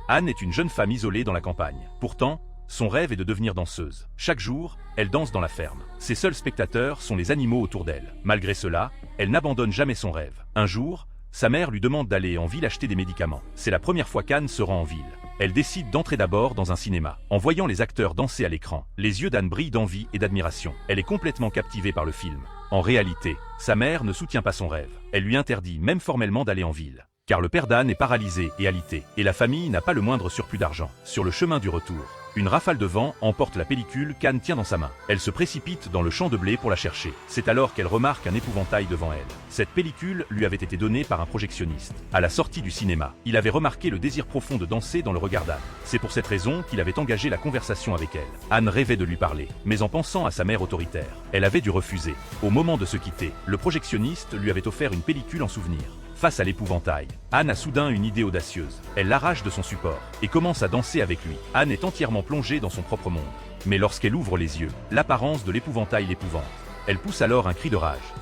Anne est une jeune femme isolée dans la campagne. Pourtant, son rêve est de devenir danseuse. Chaque jour, elle danse dans la ferme. Ses seuls spectateurs sont les animaux autour d'elle. Malgré cela, elle n'abandonne jamais son rêve. Un jour, sa mère lui demande d'aller en ville acheter des médicaments. C'est la première fois qu'Anne se rend en ville. Elle décide d'entrer d'abord dans un cinéma. En voyant les acteurs danser à l'écran, les yeux d'Anne brillent d'envie et d'admiration. Elle est complètement captivée par le film. En réalité, sa mère ne soutient pas son rêve. Elle lui interdit même formellement d'aller en ville. Car le père d'Anne est paralysé et alité, et la famille n'a pas le moindre surplus d'argent. Sur le chemin du retour, une rafale de vent emporte la pellicule qu'Anne tient dans sa main. Elle se précipite dans le champ de blé pour la chercher. C'est alors qu'elle remarque un épouvantail devant elle. Cette pellicule lui avait été donnée par un projectionniste. À la sortie du cinéma, il avait remarqué le désir profond de danser dans le regard d'Anne. C'est pour cette raison qu'il avait engagé la conversation avec elle. Anne rêvait de lui parler, mais en pensant à sa mère autoritaire, elle avait dû refuser. Au moment de se quitter, le projectionniste lui avait offert une pellicule en souvenir. Face à l'épouvantail, Anne a soudain une idée audacieuse. Elle l'arrache de son support et commence à danser avec lui. Anne est entièrement plongée dans son propre monde. Mais lorsqu'elle ouvre les yeux, l'apparence de l'épouvantail l'épouvante. Elle pousse alors un cri de rage.